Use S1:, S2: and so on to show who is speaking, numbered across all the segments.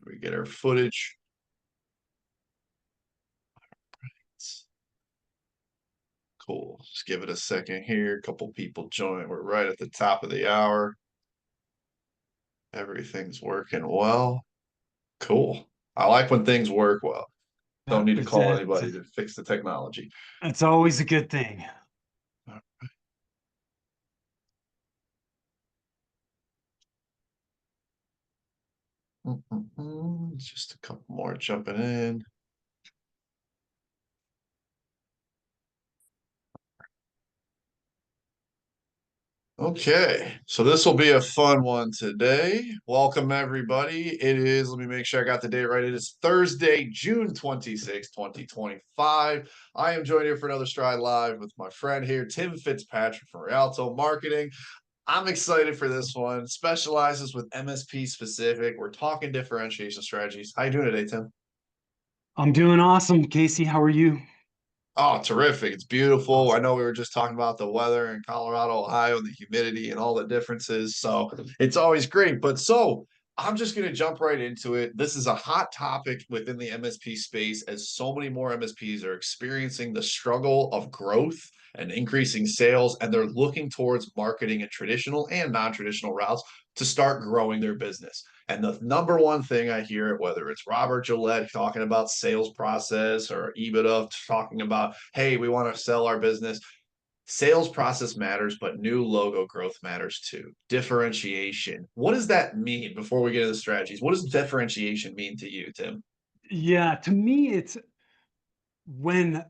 S1: We get our footage. Cool. Just give it a second here. A couple people join. We're right at the top of the hour. Everything's working well. Cool. I like when things work well. Don't need to call anybody to fix the technology.
S2: It's always a good thing.
S1: Just a couple more jumping in. Okay, so this will be a fun one today. Welcome, everybody. It is, let me make sure I got the date right. It is Thursday, June 26, 2025. I am joined here for another Stride Live with my friend here, Tim Fitzpatrick from Rialto Marketing. I'm excited for this one. Specializes with MSP specific. We're talking differentiation strategies. How you doing today, Tim?
S2: I'm doing awesome, Casey. How are you?
S1: Oh, terrific. It's beautiful. I
S2: Awesome.
S1: know we were just talking about the weather in Colorado, Ohio, and the humidity and all the differences. So it's always great. But so I'm just going to jump right into it. This is a hot topic within the MSP space as so many more MSPs are experiencing the struggle of growth and increasing sales, and they're looking towards marketing in traditional and non-traditional routes to start growing their business. And the number one thing I hear, whether it's Robert Gillette talking about sales process or EBITDA talking about, hey, we want to sell our business, sales process matters, but new logo growth matters too. Differentiation. What does that mean before we get into the strategies? What does differentiation mean to you, Tim?
S2: Yeah, to me, it's when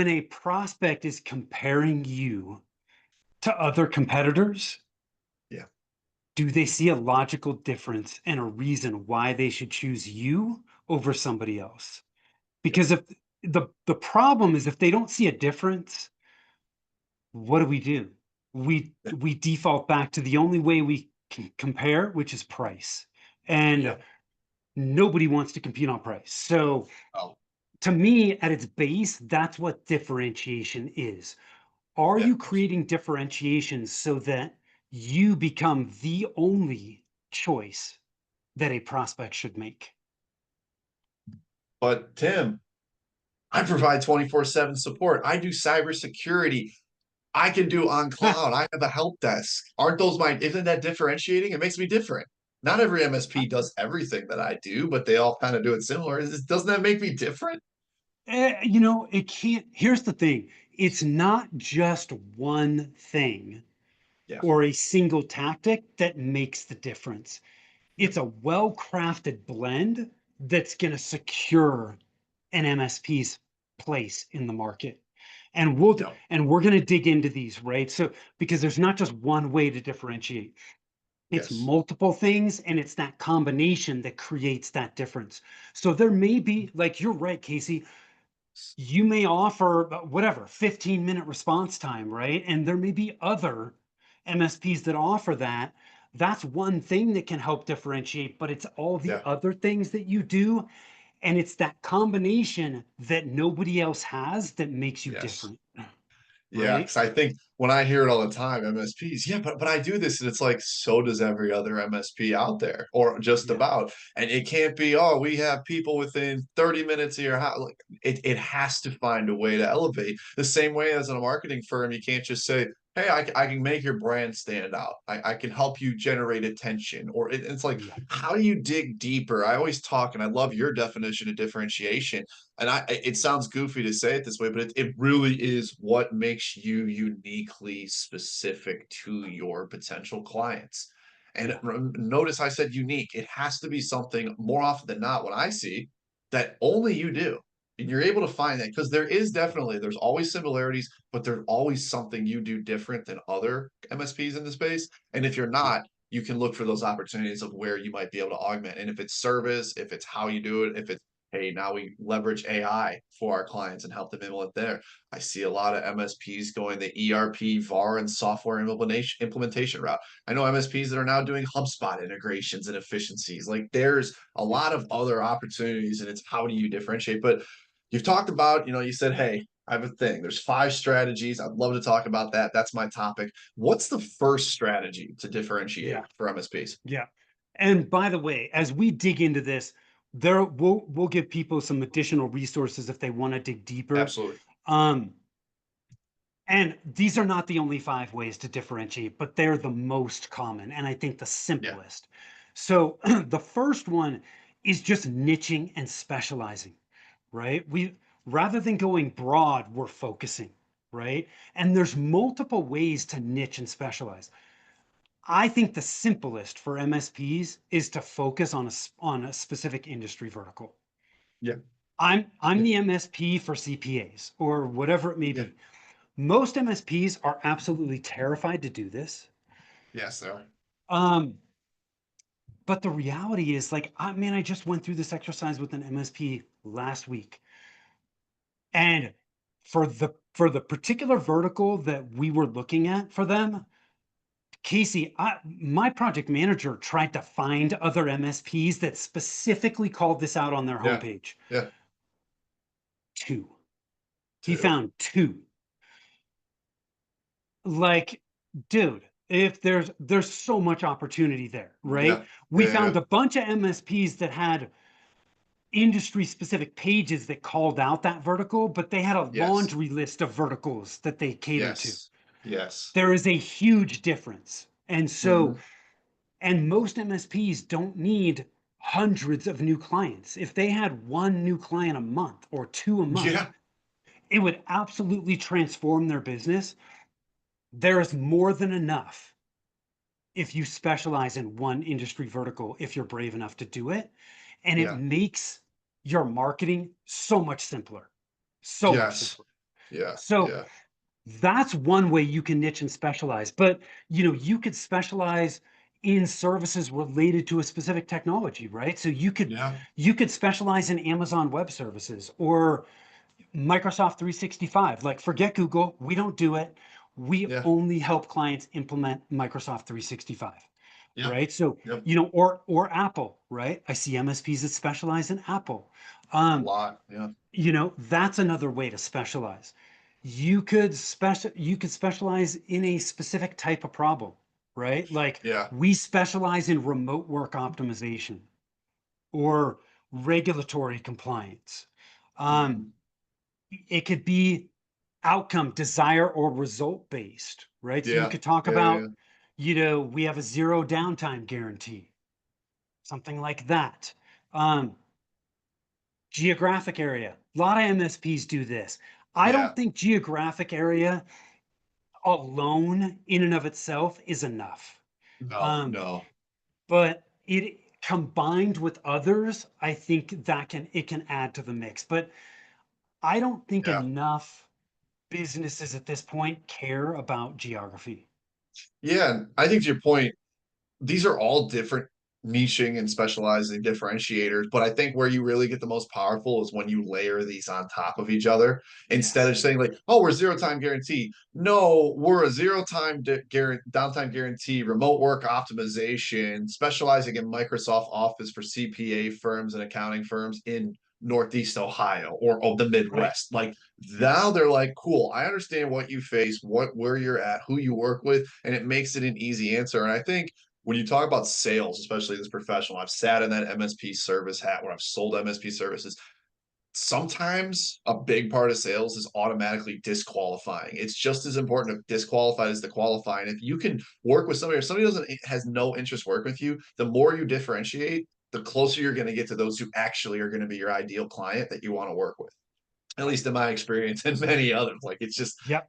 S2: a prospect is comparing you to other competitors,
S1: Yeah.
S2: do they see a logical difference and a reason why they should choose you over somebody else?
S1: Yeah.
S2: Because if the problem is if they don't see a difference, what do? We default back to the only way we can compare, which is price. And
S1: Yeah.
S2: nobody wants to compete on price. So
S1: Oh,
S2: to me, at its base, that's what differentiation is. Are
S1: yeah.
S2: you creating differentiation so that you become the only choice that a prospect should make?
S1: But Tim, I provide 24/7 support. I do cybersecurity. I can do on cloud. I have a help desk. Aren't those my, isn't that differentiating? It makes me different. Not every MSP does everything that I do, but they all kind of do it similar. Doesn't that make me different?
S2: It can't. Here's the thing, it's not just one thing
S1: Yeah.
S2: or a single tactic that makes the difference.
S1: Yep.
S2: It's a well-crafted blend that's going to secure an MSP's place in the market. And
S1: Yep.
S2: we're going to dig into these, right? So because there's not just one way to differentiate. It's
S1: Yes.
S2: multiple things, and it's that combination that creates that difference. So there may be, like you're right, Casey, you may offer whatever 15-minute response time, right? And there may be other MSPs that offer that. That's one thing that can help differentiate, but it's all the
S1: Yeah.
S2: other things that you do. And it's that combination that nobody else has that makes you
S1: Yes.
S2: different,
S1: Yeah,
S2: right?
S1: because I think when I hear it all the time, MSPs, yeah, but I do this, and it's like so does every other MSP out there, or just
S2: Yeah.
S1: about. And it can't be, oh, we have people within 30 minutes of your house. Like it has to find a way to elevate. The same way as in a marketing firm, you can't just say, hey, I can make your brand stand out. I can help you generate attention. Or it's like,
S2: Yeah.
S1: how do you dig deeper? I always talk, and I love your definition of differentiation, and it sounds goofy to say it this way, but it really is what makes you uniquely specific to your potential clients. And
S2: Yeah.
S1: notice I said unique. It has to be something more often than not what I see that only you do. And you're able to find that because there's always similarities, but there's always something you do different than other MSPs in the space. And if you're
S2: Yeah.
S1: not, you can look for those opportunities of where you might be able to augment. And if it's service, if it's how you do it, if it's, hey, now we leverage AI for our clients and help them implement there. I see a lot of MSPs going the ERP, VAR, and software implementation route. I know MSPs that are now doing HubSpot integrations and efficiencies. Like there's a
S2: Yeah.
S1: lot of other opportunities, and it's how do you differentiate? But you've talked about, you said, hey, I have a thing. There's 5 strategies. I'd love to talk about that. That's my topic. What's the first strategy to differentiate
S2: Yeah.
S1: for MSPs?
S2: Yeah. And by the way, as we dig into this, there we'll give people some additional resources if they want to dig deeper.
S1: Absolutely.
S2: Um, and these are not the only 5 ways to differentiate, but they're the most common and I think the
S1: Yeah.
S2: simplest. So the first one is just niching and specializing, right? We rather than going broad, we're focusing, right? And there's multiple ways to niche and specialize. I think the simplest for MSPs is to focus on on a specific industry vertical.
S1: Yeah.
S2: I'm
S1: Yeah.
S2: the MSP for CPAs or whatever it may
S1: Yeah.
S2: be. Most MSPs are absolutely terrified to do this.
S1: Yes, they are.
S2: Um, but the reality is, like, I just went through this exercise with an MSP last week, and for the particular vertical that we were looking at for them, Casey, my project manager tried to find other MSPs that specifically called this out on their
S1: Yeah.
S2: homepage.
S1: Yeah.
S2: Two. He
S1: Two.
S2: found two. Like, dude, if there's so much opportunity there, right?
S1: Yeah.
S2: We
S1: Yeah.
S2: found
S1: Yeah.
S2: a bunch of MSPs that had industry specific pages that called out that vertical, but they had a
S1: Yes.
S2: laundry list of verticals that they cater to.
S1: Yes. Yes.
S2: There is a huge difference. And so,
S1: Hmm.
S2: and most MSPs don't need hundreds of new clients. If they had one new client a month or two a month,
S1: Yeah.
S2: it would absolutely transform their business. There is more than enough if you specialize in one industry vertical, if you're brave enough to do it. And it
S1: Yeah.
S2: makes your marketing so much simpler. So much
S1: Yes.
S2: simpler.
S1: Yeah.
S2: So
S1: Yeah.
S2: that's one way you can niche and specialize. But you could specialize in services related to a specific technology, right? So
S1: Yeah.
S2: you could specialize in Amazon Web Services or Microsoft 365. Like, forget Google, we don't do it. We
S1: Yeah.
S2: only help clients implement Microsoft 365,
S1: Yep.
S2: right? So,
S1: Yep.
S2: or Apple, right? I see MSPs that specialize in Apple.
S1: A
S2: Um,
S1: lot. Yeah.
S2: that's another way to specialize. You could specialize in a specific type of problem, right? Like,
S1: Yeah.
S2: we specialize in remote work optimization or regulatory compliance. Um,
S1: Hmm.
S2: it could be outcome, desire, or result based, right? So you
S1: Yeah.
S2: could talk
S1: Yeah. Yeah.
S2: about, we have a zero downtime guarantee, something like that. Um, Geographic area. A lot of MSPs do this. I don't
S1: Yeah.
S2: think geographic area alone in and of itself is enough.
S1: No.
S2: Um,
S1: No.
S2: but it combined with others, I think it can add to the mix. But I don't think
S1: Yeah.
S2: enough businesses at this point care about geography.
S1: Yeah. And I think to your point, these are all different niching and specializing differentiators, but I think where you really get the most powerful is when you layer these on top of each other instead of
S2: Yes.
S1: saying like, "Oh, we're zero time guarantee." No, we're a zero time downtime guarantee, remote work optimization, specializing in Microsoft Office for CPA firms and accounting firms in Northeast Ohio or the
S2: Right.
S1: Midwest. Like now they're like, cool, I understand what you face, where you're at, who you work with, and it makes it an easy answer. And I think when you talk about sales, especially this professional, I've sat in that MSP service hat where I've sold MSP services. Sometimes a big part of sales is automatically disqualifying. It's just as important to disqualify as to qualify. And if you can work with somebody or somebody doesn't has no interest working with you, the more you differentiate, the closer you're going to get to those who actually are going to be your ideal client that you want to work with. At least in my experience and many others. Like it's just
S2: Yep.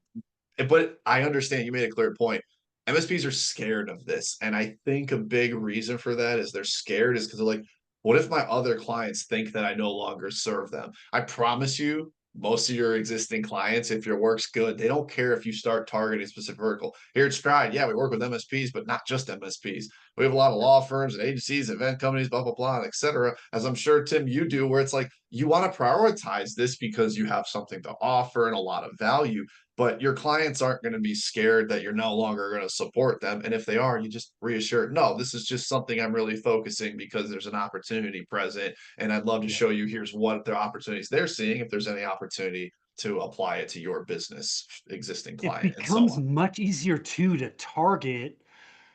S1: but I understand you made a clear point. MSPs are scared of this. And I think a big reason for that is they're scared is because they're like, what if my other clients think that I no longer serve them? I promise you, most of your existing clients, if your work's good, they don't care if you start targeting a specific vertical. Here at Stride, yeah, we work with MSPs, but not just MSPs. We have a lot of law firms and agencies, event companies, blah, blah, blah, et cetera. As I'm sure, Tim, you do, where it's like you want to prioritize this because you have something to offer and a lot of value, but your clients aren't going to be scared that you're no longer going to support them. And if they are, you just reassure, no, this is just something I'm really focusing because there's an opportunity present. And I'd love to
S2: Yeah.
S1: show you here's what the opportunities they're seeing, if there's any opportunity to apply it to your business, existing
S2: It
S1: client, and so
S2: becomes
S1: on.
S2: much easier too to target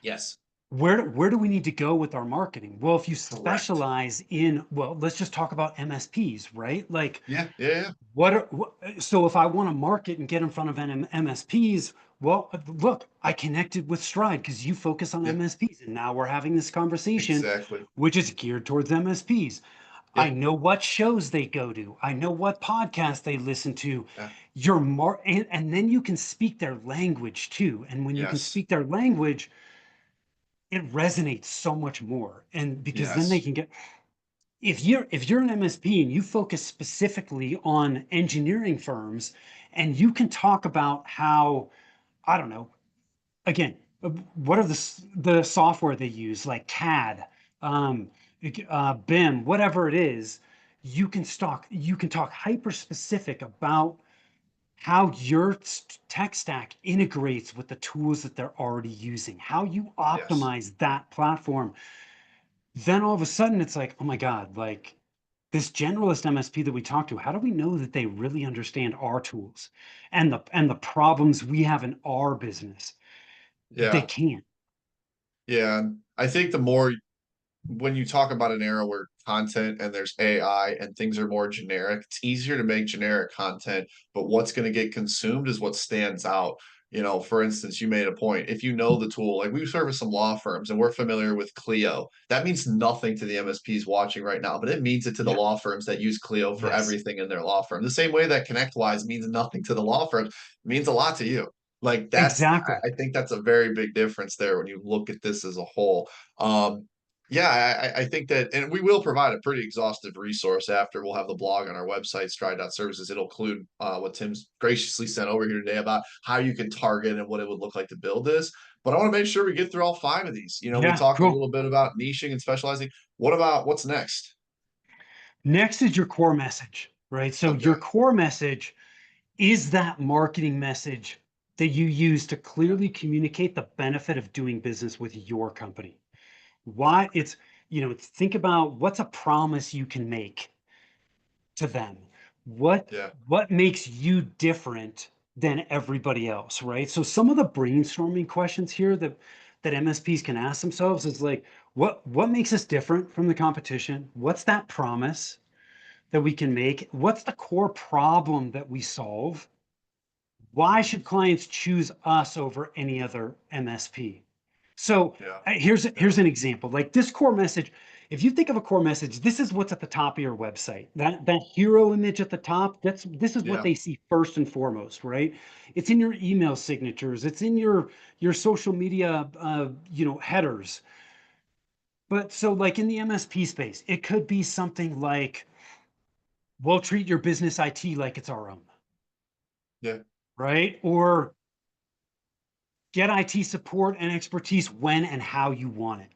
S1: Yes.
S2: where do we need to go with our marketing? Well, if you
S1: Correct.
S2: specialize in, well, let's just talk about MSPs, right? Like
S1: Yeah, yeah, yeah,
S2: so if I want to market and get in front of MSPs, well, look, I connected with Stride because you focus on
S1: yeah,
S2: MSPs, and now we're having this conversation,
S1: exactly.
S2: which is geared towards MSPs. I
S1: Yeah,
S2: know what shows they go to. I know what podcasts they listen to.
S1: yeah,
S2: You're more, and then you can speak their language too. And when you can
S1: yes,
S2: speak their language, it resonates so much more. And because then they
S1: yes,
S2: can get, if you're an MSP and you focus specifically on engineering firms, and you can talk about how, I don't know, again, what are the software they use, like CAD, um, BIM, whatever it is, you can talk hyper specific about how your tech stack integrates with the tools that they're already using, how you
S1: yes,
S2: optimize that platform. Then all of a sudden it's like, oh my God, like this generalist MSP that we talk to, how do we know that they really understand our tools and the problems we have in our business? They
S1: yeah,
S2: can't.
S1: yeah. I think the more when you talk about an era where content and there's AI and things are more generic, it's easier to make generic content, but what's going to get consumed is what stands out. For instance, you made a point. If you know the tool, like we service some law firms and we're familiar with Clio, that means nothing to the MSPs watching right now, but it means it to the
S2: Yeah.
S1: law firms that use Clio for
S2: Yes.
S1: everything in their law firm. The same way that ConnectWise means nothing to the law firms, it means a lot to you. Like
S2: Exactly.
S1: I think that's a very big difference there when you look at this as a whole. Um, yeah, I think that, and we will provide a pretty exhaustive resource after. We'll have the blog on our website, stride.services. It'll include what Tim's graciously sent over here today about how you can target and what it would look like to build this. But I want to make sure we get through all five of these. We
S2: Yeah,
S1: talked a
S2: cool.
S1: little bit about niching and specializing. What about what's next?
S2: Next is your core message, right? So your
S1: Okay.
S2: core message is that marketing message that you use to
S1: Yeah.
S2: clearly communicate the benefit of doing business with your company. Why it's, think about what's a promise you can make to them. What
S1: Yeah.
S2: what makes you different than everybody else, right? So some of the brainstorming questions here that MSPs can ask themselves is like, what makes us different from the competition? What's that promise that we can make? What's the core problem that we solve? Why should clients choose us over any other MSP? So
S1: Yeah.
S2: here's
S1: Yeah.
S2: here's an example. Like this core message, if you think of a core message, this is what's at the top of your website. That hero image at the top, this is what
S1: Yeah.
S2: they see first and foremost, right? It's in your email signatures, it's in your social media headers. But so like in the MSP space, it could be something like, we'll treat your business IT like it's our own,
S1: Yeah.
S2: right? Or get IT support and expertise when and how you want it,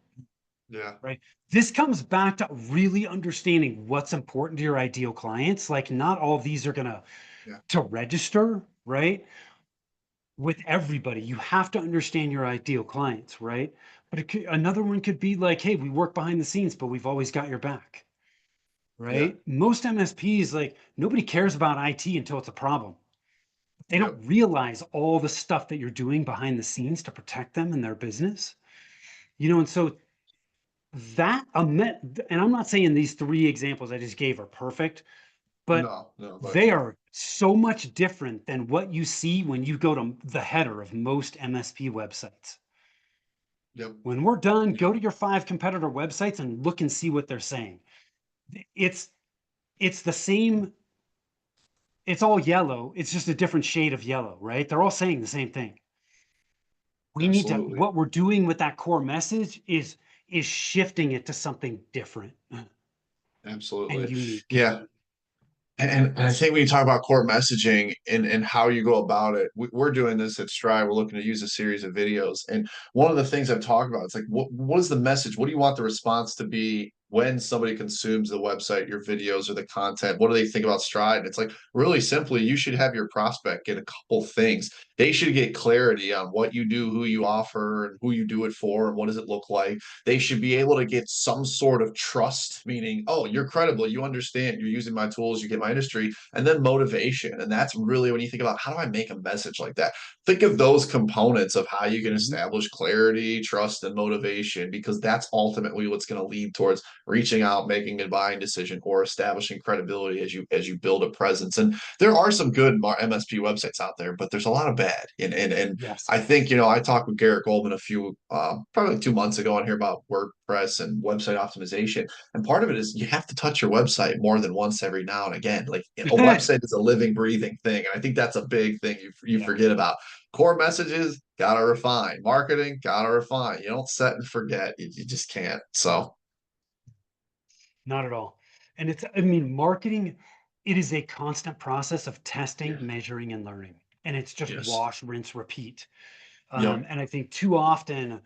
S1: Yeah.
S2: right? This comes back to really understanding what's important to your ideal clients. Like not all of these are gonna
S1: Yeah.
S2: to register, right? With everybody, you have to understand your ideal clients, right? But another one could be like, hey, we work behind the scenes, but we've always got your back,
S1: Yeah.
S2: right? Most MSPs, like nobody cares about IT until it's a problem. They
S1: Yep.
S2: don't realize all the stuff that you're doing behind the scenes to protect them and their business. And so that and I'm not saying these three examples I just gave are perfect, but
S1: No, no, but
S2: they
S1: yeah.
S2: are so much different than what you see when you go to the header of most MSP websites.
S1: Yep.
S2: When we're done,
S1: Yep.
S2: go to your 5 competitor websites and look and see what they're saying. It's it's the same, it's all yellow. It's just a different shade of yellow, right? They're all saying the same thing. We need to,
S1: Absolutely.
S2: what we're doing with that core message is shifting it to something different and
S1: Absolutely.
S2: unique.
S1: Yeah. And I think when you talk about core messaging and how you go about it, we're doing this at Stride. We're looking to use a series of videos. And one of the things I've talked about, it's like, what is the message? What do you want the response to be when somebody consumes the website, your videos or the content, what do they think about Stride? And it's like really simply, you should have your prospect get a couple things. They should get clarity on what you do, who you offer, and who you do it for, and what does it look like. They should be able to get some sort of trust, meaning, oh, you're credible, you understand, you're using my tools, you get my industry, and then motivation. And that's really when you think about how do I make a message like that? Think of those components of how you can
S2: Mhm.
S1: establish clarity, trust, and motivation, because that's ultimately what's going to lead towards reaching out, making a buying decision, or establishing credibility as you build a presence. And there are some good MSP websites out there, but there's a lot of bad. And
S2: Yes.
S1: I think, you know, I talked with Garrett Goldman a few probably 2 months ago on here about WordPress and website optimization. And part of it is you have to touch your website more than once every now and again. Like a website is a living, breathing thing. And I think that's a big thing you
S2: Yeah.
S1: forget about. Core messages, gotta refine. Marketing, gotta refine. You don't set and forget. You just can't.
S2: No,
S1: So
S2: not at all. And it's, I mean, marketing, it is a constant process of testing,
S1: yeah.
S2: measuring, and learning. And it's just
S1: Yes.
S2: wash, rinse, repeat.
S1: Yep.
S2: And I think too often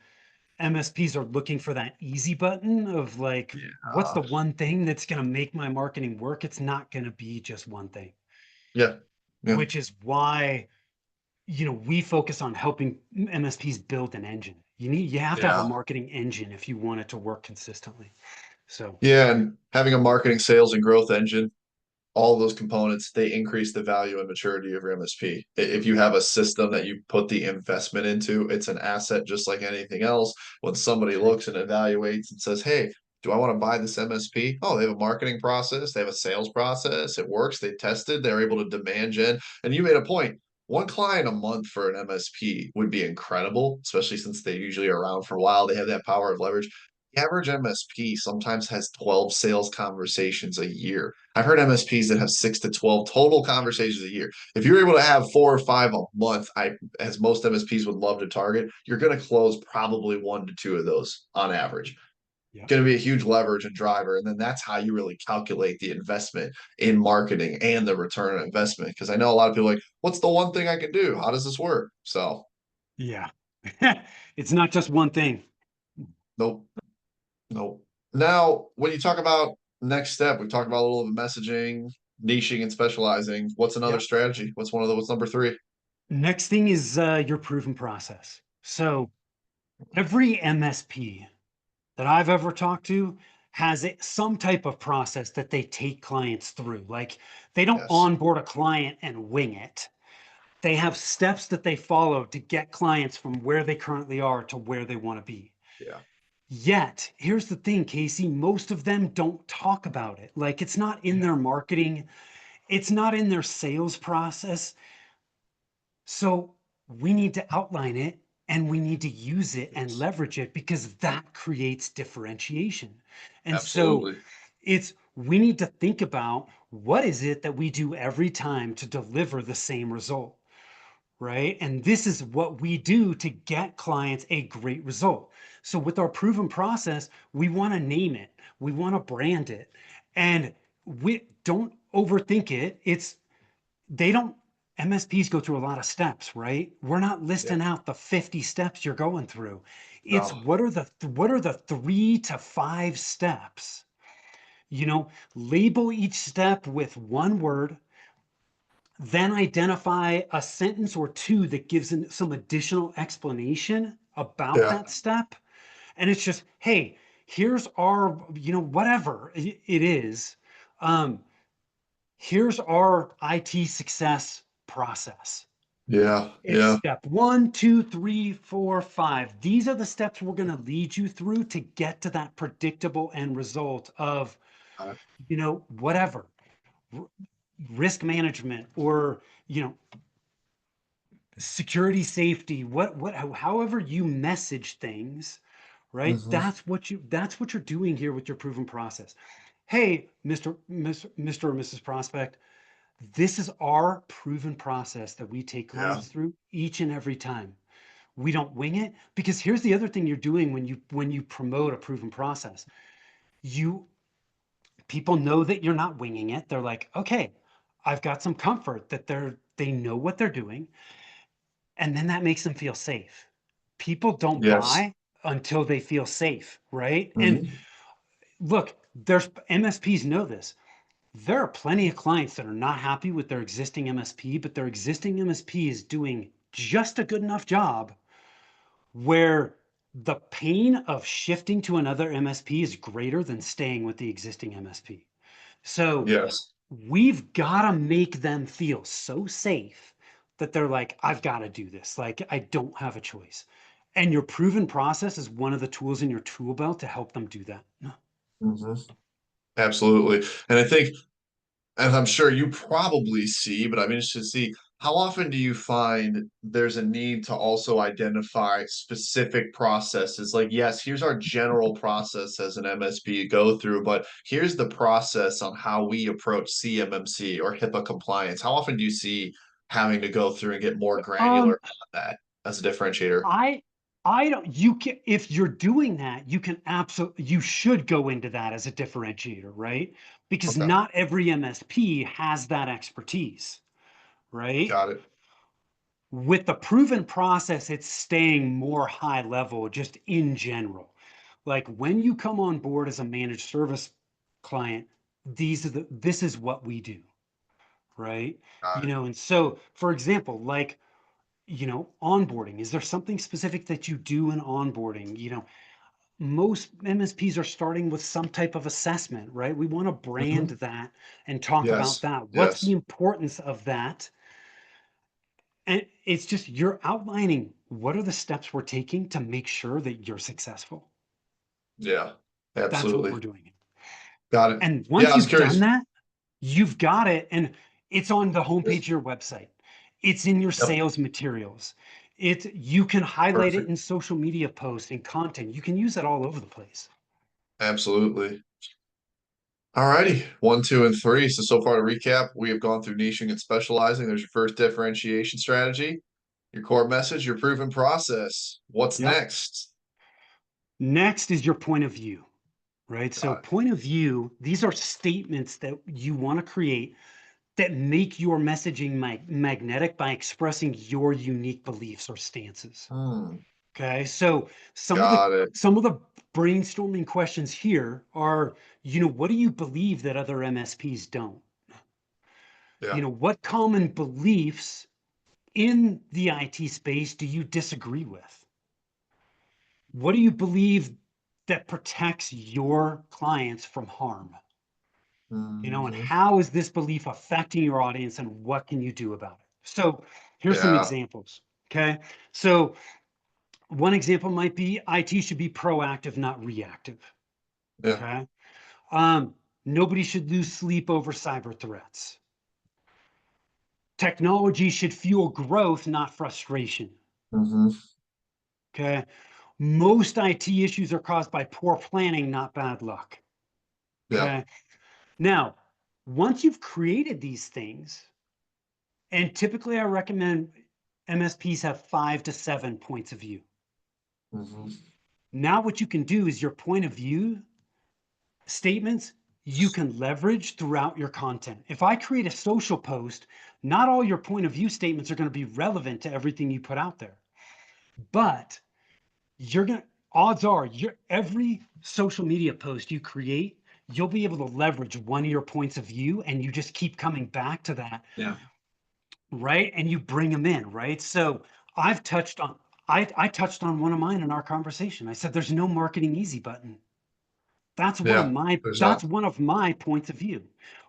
S2: MSPs are looking for that easy button of like, what's
S1: Yeah.
S2: the one thing that's going to make my marketing work? It's not going to be just one thing,
S1: Yeah. Yeah.
S2: which is why, we focus on helping MSPs build an engine. You have to have a
S1: Yeah.
S2: marketing engine if you want it to work consistently. So,
S1: Yeah. And having a marketing, sales, and growth engine, all those components, they increase the value and maturity of your MSP. If you have a system that you put the investment into, it's an asset just like anything else. When somebody
S2: true.
S1: looks and evaluates and says, hey, do I want to buy this MSP? Oh, they have a marketing process, they have a sales process, it works, they tested, they're able to demand gen. And you made a point. One client a month for an MSP would be incredible, especially since they usually are around for a while. They have that power of leverage. The average MSP sometimes has 12 sales conversations a year. I've heard MSPs that have 6 to 12 total conversations a year. If you're able to have 4 or 5 a month, as most MSPs would love to target, you're going to close probably 1 to 2 of those on average.
S2: Yeah.
S1: Going to be a huge leverage and driver. And then that's how you really calculate the investment in marketing and the return on investment. Because I know a lot of people are like, what's the one thing I can do? How does this work? So,
S2: Yeah. It's not just one thing.
S1: nope. Nope. Now, when you talk about next step, we talked about a little of the messaging, niching, and specializing. What's another
S2: Yep.
S1: strategy? What's number three?
S2: Next thing is your proven process. So every MSP that I've ever talked to has some type of process that they take clients through. Like they don't
S1: Yes.
S2: onboard a client and wing it. They have steps that they follow to get clients from where they currently are to where they want to be.
S1: Yeah.
S2: Yet, here's the thing, Casey, most of them don't talk about it. Like it's not in
S1: Yeah.
S2: their marketing, it's not in their sales process. So we need to outline it and we need to use it and
S1: Yes.
S2: leverage it because that creates differentiation. And so
S1: Absolutely.
S2: we need to think about what is it that we do every time to deliver the same result, right? And this is what we do to get clients a great result. So with our proven process, we want to name it, we want to brand it, and we don't overthink it. It's they don't MSPs go through a lot of steps, right? We're not
S1: Yeah.
S2: listing out the 50 steps you're going through. It's
S1: No.
S2: what are the 3 to 5 steps? Label each step with one word, then identify a sentence or two that gives some additional explanation about
S1: Yeah.
S2: that step. And it's just, hey, here's our, whatever it is. Um, Here's our IT success process.
S1: Yeah.
S2: It's
S1: Yeah.
S2: step 1, 2, 3, 4, 5. These are the steps we're going to lead you through to get to that predictable end result of,
S1: Uh,
S2: whatever risk management or, security, safety, however you message things, right?
S1: mhm.
S2: That's what you're doing here with your proven process. Hey, Mr. or Mrs. Prospect, this is our proven process that we take
S1: Yeah.
S2: clients through each and every time. We don't wing it because here's the other thing you're doing when you promote a proven process. You People know that you're not winging it. They're like, "Okay, I've got some comfort that they know what they're doing." And then that makes them feel safe. People don't
S1: Yes.
S2: buy until they feel safe, right? And
S1: Mhm.
S2: look, there's MSPs know this. There are plenty of clients that are not happy with their existing MSP, but their existing MSP is doing just a good enough job where the pain of shifting to another MSP is greater than staying with the existing MSP. So
S1: Yes.
S2: we've got to make them feel so safe that they're like, I've got to do this. Like, I don't have a choice. And your proven process is one of the tools in your tool belt to help them do that.
S1: Mhm. Absolutely. And I think, and I'm sure you probably see, but I'm interested to see how often do you find there's a need to also identify specific processes? Like, yes, here's our general process as an MSP to go through, but here's the process on how we approach CMMC or HIPAA compliance. How often do you see having to go through and get more granular
S2: Um,
S1: on that as a differentiator?
S2: I I don't you can if you're doing that, you can absolutely you should go into that as a differentiator, right? Because
S1: Okay,
S2: not every MSP has that expertise, right?
S1: got it.
S2: With the proven process, it's staying more high level just in general. Like when you come on board as a managed service client, this is what we do, right?
S1: Got it.
S2: And so for example, like onboarding. Is there something specific that you do in onboarding? Most MSPs are starting with some type of assessment, right? We want to brand
S1: Mhm.
S2: that and talk about
S1: Yes.
S2: that. What's the
S1: Yes.
S2: importance of that? And it's just you're outlining what are the steps we're taking to make sure that you're successful.
S1: Yeah.
S2: That's what we're
S1: Absolutely.
S2: doing.
S1: Got it.
S2: And
S1: Yeah,
S2: once
S1: I was
S2: you've done
S1: curious.
S2: that, you've got it. And it's on the homepage
S1: Yes.
S2: of your website. It's in your
S1: Yep.
S2: sales materials. You can highlight it
S1: Perfect.
S2: in social media posts and content. You can use it all over the place.
S1: Absolutely. All righty. One, two, and three. So far to recap, we have gone through niching and specializing. There's your first differentiation strategy, your core message, your proven process. What's
S2: Yep.
S1: next?
S2: Next is your point of view, right? So,
S1: Got it.
S2: point of view, these are statements that you want to create that make your messaging magnetic by expressing your unique beliefs or stances.
S1: Hmm.
S2: Okay, so
S1: Got it.
S2: some of the brainstorming questions here are, what do you believe that other MSPs don't?
S1: Yeah.
S2: What common beliefs in the IT space do you disagree with? What do you believe that protects your clients from harm? And
S1: Mhm.
S2: how is this belief affecting your audience and what can you do about it? So here's some
S1: Yeah.
S2: examples. Okay. So one example might be IT should be proactive, not reactive.
S1: Yeah.
S2: Okay. Um, Nobody should lose sleep over cyber threats. Technology should fuel growth, not frustration.
S1: Hmm.
S2: Okay. Most IT issues are caused by poor planning, not bad luck.
S1: Yeah.
S2: Okay. Now, once you've created these things, and typically I recommend MSPs have 5 to 7 points of view.
S1: Hmm.
S2: Now, what you can do is your point of view statements you can leverage throughout your content. If I create a social post, not all your point of view statements are going to be relevant to everything you put out there, but you're going to, odds are, every social media post you create, you'll be able to leverage one of your points of view and you just keep coming back to that,
S1: Yeah.
S2: right? And you bring them in, right? So I've touched on, I touched on one of mine in our conversation. I said, there's no marketing easy button.
S1: Yeah. There's
S2: That's
S1: not.
S2: one of my points of view,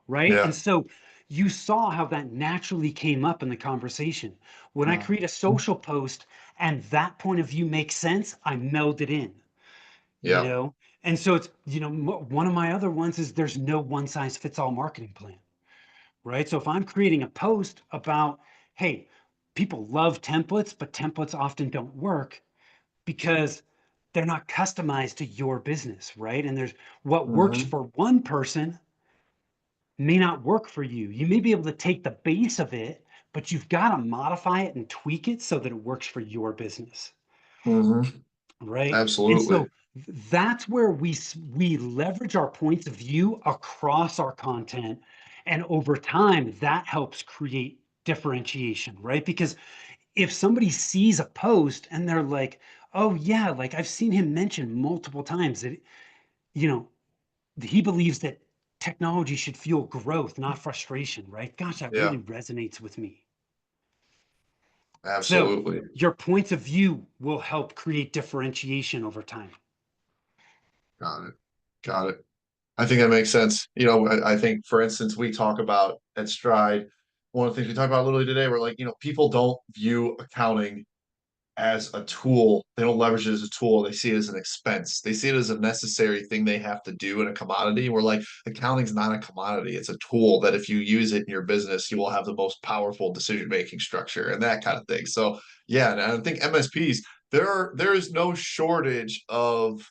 S2: right? And
S1: Yeah.
S2: so you saw how that naturally came up in the conversation. When I create a
S1: Mhm.
S2: social post and that point of view makes sense, I meld it in, you
S1: Yeah.
S2: know? And so it's, one of my other ones is there's no one size fits all marketing plan, right? So if I'm creating a post about, hey, people love templates, but templates often don't work because they're not customized to your business, right? And there's what works
S1: Hmm.
S2: for one person may not work for you. You may be able to take the base of it, but you've got to modify it and tweak it so that it works for your business,
S1: Hmm.
S2: right? And
S1: Absolutely.
S2: so that's where we leverage our points of view across our content, and over time that helps create differentiation, right? Because if somebody sees a post and they're like, oh yeah, like I've seen him mention multiple times that, you know, he believes that technology should fuel growth, not frustration, right? Gosh, that
S1: Yeah,
S2: really resonates with me. So
S1: absolutely.
S2: your points of view will help create differentiation over time.
S1: Got it. Got it. I think that makes sense. I think, for instance, we talk about at Stride, one of the things we talked about literally today, we're like, people don't view accounting as a tool. They don't leverage it as a tool. They see it as an expense. They see it as a necessary thing they have to do in a commodity. We're like, accounting's not a commodity. It's a tool that if you use it in your business, you will have the most powerful decision-making structure and that kind of thing. So yeah, and I think MSPs, there is no shortage of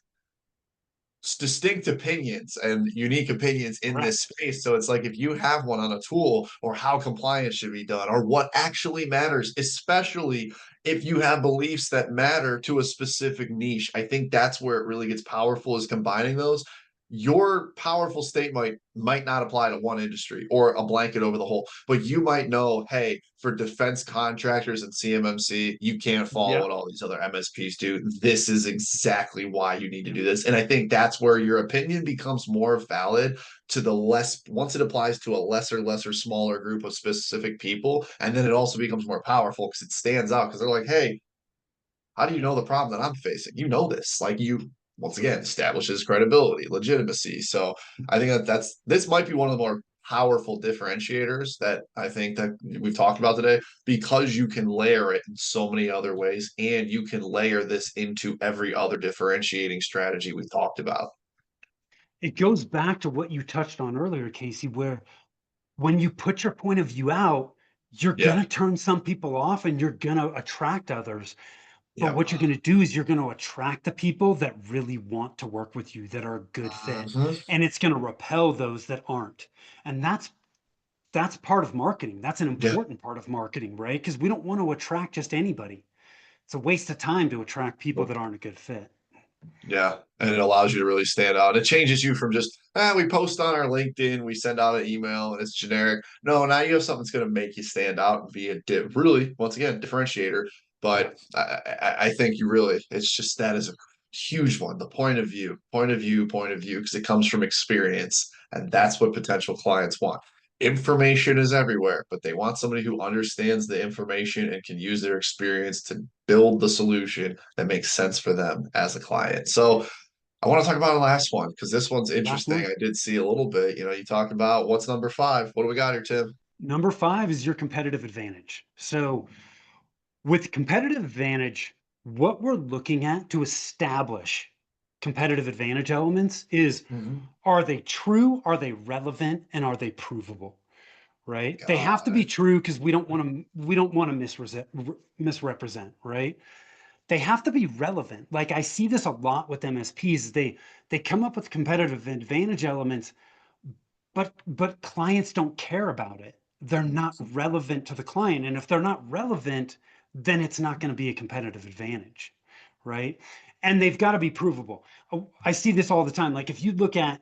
S1: distinct opinions and unique opinions in this
S2: Correct.
S1: space. So it's like if you have one on a tool or how compliance should be done or what actually matters, especially if you have beliefs that matter to a specific niche, I think that's where it really gets powerful is combining those. Your powerful statement might not apply to one industry or a blanket over the whole, but you might know, hey, for defense contractors and CMMC, you can't follow
S2: Yep.
S1: what all these other MSPs do. This is exactly why you need to do this. And I think that's where your opinion becomes more valid to the less, once it applies to a lesser, smaller group of specific people. And then it also becomes more powerful because it stands out because they're like, hey, how do you know the problem that I'm facing? You know this. Like you once again establishes credibility, legitimacy. So I think that's this might be one of the more powerful differentiators that I think that we've talked about today because you can layer it in so many other ways and you can layer this into every other differentiating strategy we've talked about.
S2: It goes back to what you touched on earlier, Casey, where when you put your point of view out, you're
S1: Yeah.
S2: going to turn some people off and you're going to attract others. But
S1: Yep.
S2: what you're going to do is you're going to attract the people that really want to work with you, that are a good fit.
S1: Mhm.
S2: And it's going to repel those that aren't. And that's part of marketing. That's an
S1: Yeah.
S2: important part of marketing, right? Because we don't want to attract just anybody. It's a waste of time to attract people that aren't a good fit.
S1: Yeah, and it allows you to really stand out. It changes you from just we post on our LinkedIn, we send out an email, and it's generic. No, now you have something that's going to make you stand out and be a really, once again, differentiator. But
S2: Yes.
S1: I think you really, it's just that is a huge one. The point of view, because it comes from experience, and
S2: Yeah.
S1: that's what potential clients want. Information is everywhere, but they want somebody who understands the information and can use their experience to build the solution that makes sense for them as a client. So I want to talk about the last one because this one's
S2: Last
S1: interesting.
S2: one.
S1: I did see a little bit. You talk about what's number five. What do we got here, Tim?
S2: Number five is your competitive advantage. So with competitive advantage, what we're looking at to establish competitive advantage elements is,
S1: Mhm.
S2: are they true? Are they relevant? And are they provable? Right? They have to
S1: Got
S2: be
S1: it.
S2: true because we don't want to misrepresent, right? They have to be relevant. Like I see this a lot with MSPs. They come up with competitive advantage elements, but clients don't care about it. They're not relevant to the client. And if they're not relevant, then it's not going to be a competitive advantage, right? And they've got to be provable. I see this all the time. Like if you look at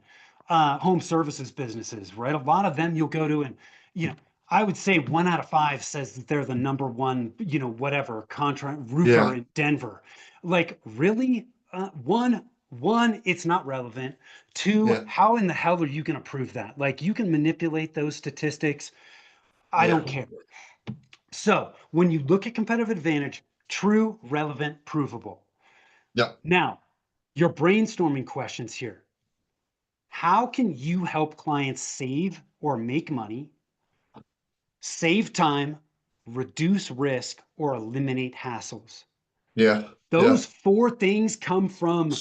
S2: home services businesses, right? A lot of them you'll go to, and you know, I would say 1 out of 5 says that they're the number one, whatever contract roofer
S1: Yeah.
S2: in Denver. Like really, one, it's not relevant. Two,
S1: Yeah.
S2: how in the hell are you going to prove that? Like you can manipulate those statistics. I
S1: Yeah.
S2: don't care. So when you look at competitive advantage, true, relevant, provable.
S1: Yep.
S2: Now, your brainstorming questions here. How can you help clients save or make money, save time, reduce risk, or eliminate hassles?
S1: Yeah. Yeah.
S2: Those four things come from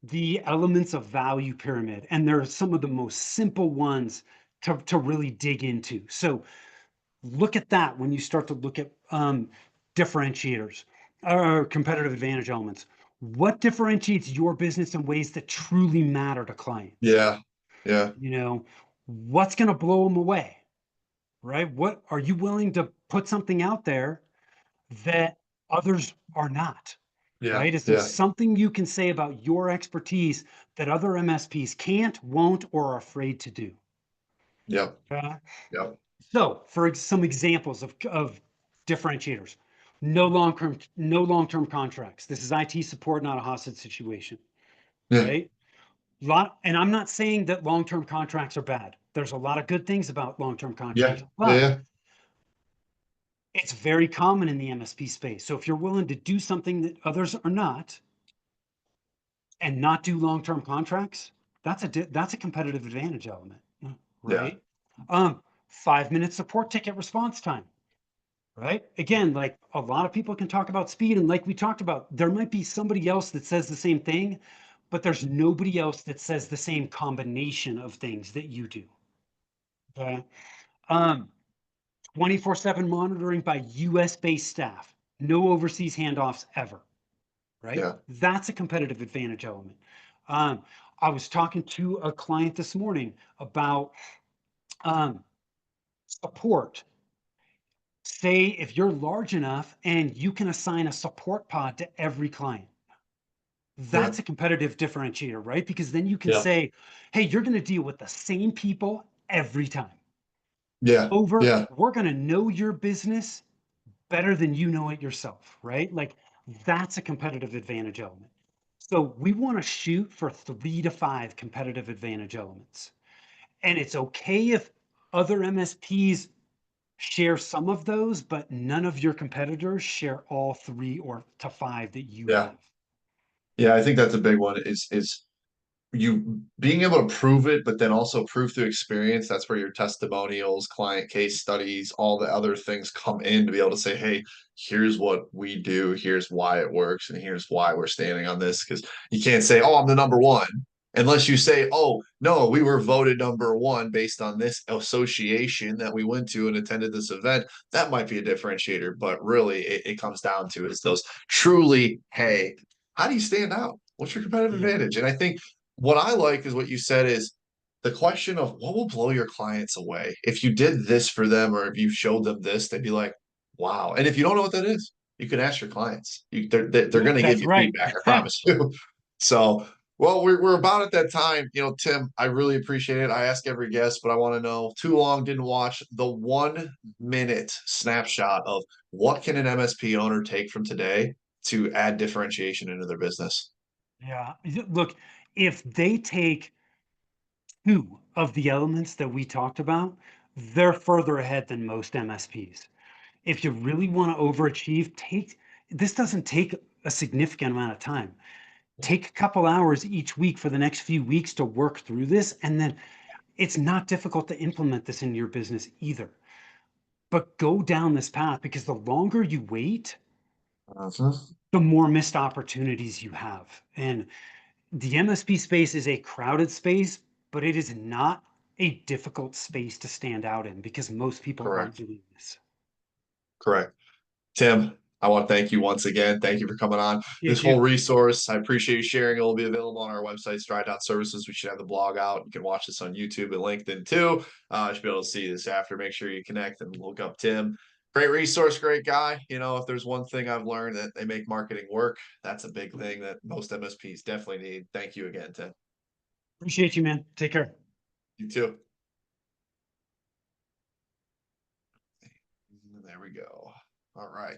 S2: the elements of value pyramid, and they're some of the most simple ones to really dig into. So look at that when you start to look at differentiators or competitive advantage elements. What differentiates your business in ways that truly matter to clients?
S1: Yeah. Yeah.
S2: What's going to blow them away, right? What are you willing to put something out there that others are not?
S1: Yeah.
S2: Right? Is there
S1: Yeah.
S2: something you can say about your expertise that other MSPs can't, won't, or are afraid to do?
S1: Yep.
S2: Uh,
S1: Yep.
S2: so, for some examples of differentiators, no long-term contracts. This is IT support, not a hostage situation,
S1: Yeah.
S2: right? And I'm not saying that long-term contracts are bad. There's a lot of good things about long-term
S1: Yeah.
S2: contracts,
S1: Yeah.
S2: but
S1: Yeah.
S2: it's very common in the MSP space. So if you're willing to do something that others are not, and not do long-term contracts, that's a competitive advantage element,
S1: Yeah.
S2: right? 5-minute support ticket response time, right? Again, like a lot of people can talk about speed, and like we talked about, there might be somebody else that says the same thing, but there's nobody else that says the same combination of things that you do. Okay. Um, 24/7 monitoring by US based staff, no overseas handoffs ever, right?
S1: Yeah.
S2: That's a competitive advantage element. Um, I was talking to a client this morning about um, support. Say if you're large enough and you can assign a support pod to every client,
S1: Yeah.
S2: that's a competitive differentiator, right? Because then you can
S1: Yeah.
S2: say, hey, you're going to deal with the same people every time.
S1: Yeah. Yeah.
S2: We're going to know your business better than you know it yourself, right? Like that's a competitive advantage element. So we want to shoot for 3 to 5 competitive advantage elements. And it's okay if other MSPs share some of those, but none of your competitors share all 3 or to 5 that you
S1: Yeah.
S2: have.
S1: Yeah. I think that's a big one is you being able to prove it, but then also prove through experience. That's where your testimonials, client case studies, all the other things come in to be able to say, hey, here's what we do, here's why it works, and here's why we're standing on this. Because you can't say, oh, I'm the number one, unless you say, oh, no, we were voted number one based on this association that we went to and attended this event. That might be a differentiator, but really it comes down to is those truly, hey, how do you stand out? What's your competitive
S2: Yeah.
S1: advantage? And I think what I like is what you said is the question of what will blow your clients away. If you did this for them or if you showed them this, they'd be like, wow. And if you don't know what that is, you can ask your clients. They're
S2: Yeah,
S1: going to give
S2: that's
S1: you
S2: right.
S1: feedback, I promise you. So, well, we're about at that time. You know, Tim, I really appreciate it. I ask every guest, but I want to know too long, didn't watch the 1 minute snapshot of what can an MSP owner take from today to add differentiation into their business.
S2: Yeah. Look, if they take 2 of the elements that we talked about, they're further ahead than most MSPs. If you really want to overachieve, this doesn't take a significant amount of time. Take a couple hours each week for the next few weeks to work through this, and then it's not difficult to implement this in your business either. But go down this path because the longer you wait,
S1: Mhm.
S2: the more missed opportunities you have. And the MSP space is a crowded space, but it is not a difficult space to stand out in because most people aren't
S1: Correct.
S2: doing this.
S1: Correct. Tim, I want to thank you once again. Thank you for coming on. This
S2: Appreciate
S1: whole
S2: you.
S1: resource, I appreciate you sharing. It will be available on our website, Stride Services. We should have the blog out. You can watch this on YouTube and LinkedIn too. You should be able to see this after. Make sure you connect and look up Tim. Great resource, great guy. You know, if there's one thing I've learned that they make marketing work, that's a big thing that most MSPs definitely need. Thank you again, Tim.
S2: Appreciate you, man. Take care.
S1: You too. There we go. All right.